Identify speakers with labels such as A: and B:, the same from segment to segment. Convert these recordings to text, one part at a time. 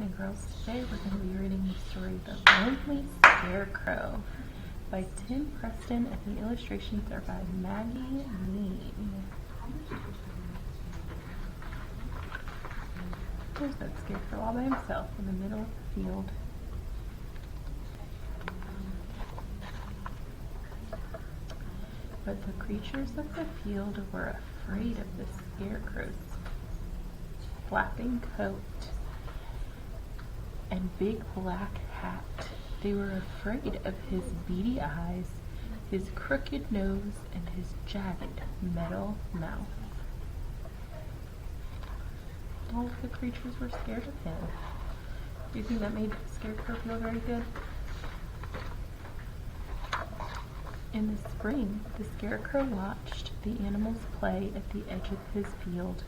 A: and girls, today we're going to be reading the story The Lonely Scarecrow by Preston, and the illustrations are by Maggie, Kneen. There's that Scarecrow all by himself in the middle of the field. But the creatures of the field were afraid of the Scarecrow's flapping coat and big black hat. They were afraid of his beady eyes, his crooked nose, and his jagged metal mouth. All of the creatures were scared of him. Do you think that made Scarecrow feel very good? In the spring, the Scarecrow watched the animals play at the edge of his field.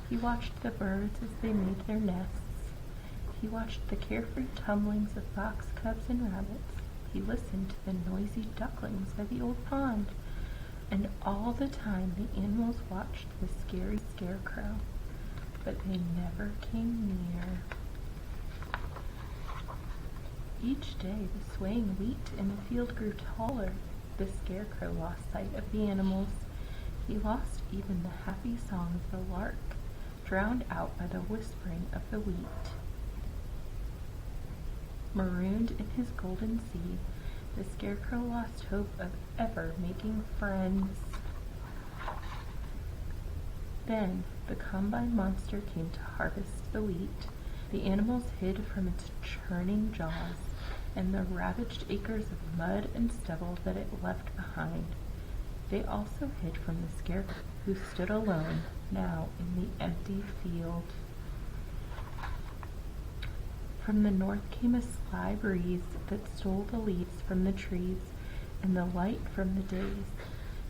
A: He watched the birds as they made their nests. He watched the carefree tumblings of fox cubs and rabbits. He listened to the noisy ducklings by the old pond. And all the time the animals watched the scary Scarecrow, but they never came near. Each day the swaying wheat in the field grew taller. The Scarecrow lost sight of the animals. He lost even the happy song of the lark, drowned out by the whispering of the wheat. Marooned in his golden sea, the Scarecrow lost hope of ever making friends. Then the combine monster came to harvest the wheat. The animals hid from its churning jaws and the ravaged acres of mud and stubble that it left behind. They also hid from the Scarecrow, who stood alone now in the empty field. From the north came a sly breeze that stole the leaves from the trees and the light from the days.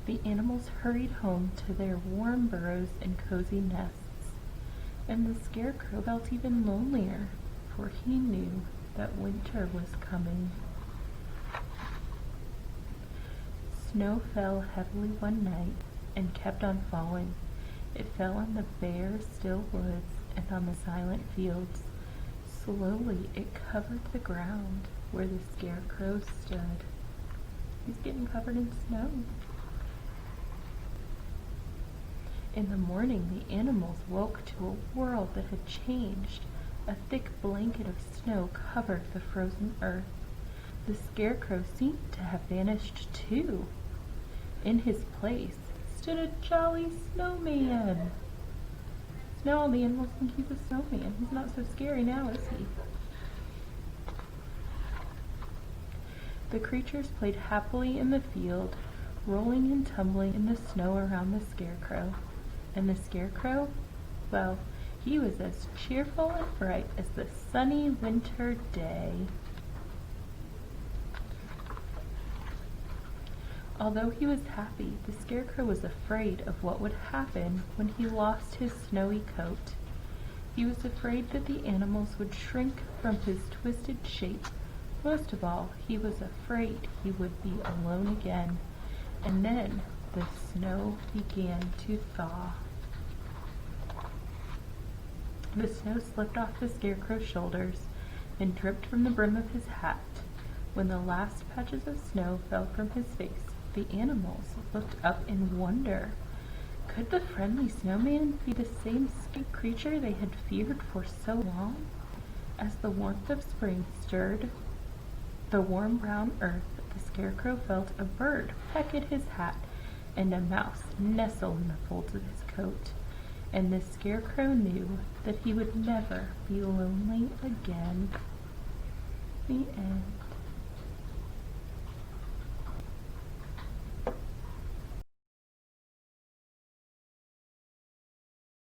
A: The animals hurried home to their warm burrows and cozy nests, and the Scarecrow felt even lonelier, for he knew that winter was coming. Snow fell heavily one night and kept on falling. It fell on the bare, still woods and on the silent fields. Slowly it covered the ground where the Scarecrow stood. He's getting covered in snow. In the morning the animals woke to a world that had changed. A thick blanket of snow covered the frozen earth. The Scarecrow seemed to have vanished too. In his place stood a jolly snowman. Now all the animals think he's a snowman. He's not so scary now, is he? The creatures played happily in the field, rolling and tumbling in the snow around the Scarecrow. And the Scarecrow, well, he was as cheerful and bright as the sunny winter day. Although he was happy, the Scarecrow was afraid of what would happen when he lost his snowy coat. He was afraid that the animals would shrink from his twisted shape. Most of all, he was afraid he would be alone again. And then the snow began to thaw. The snow slipped off the Scarecrow's shoulders and dripped from the brim of his hat. When the last patches of snow fell from his face, the animals looked up in wonder. Could the friendly snowman be the same scary creature they had feared for so long? As the warmth of spring stirred the warm brown earth, the Scarecrow felt a bird peck at his hat and a mouse nestle in the folds of his coat. And the Scarecrow knew that he would never be lonely again. The end.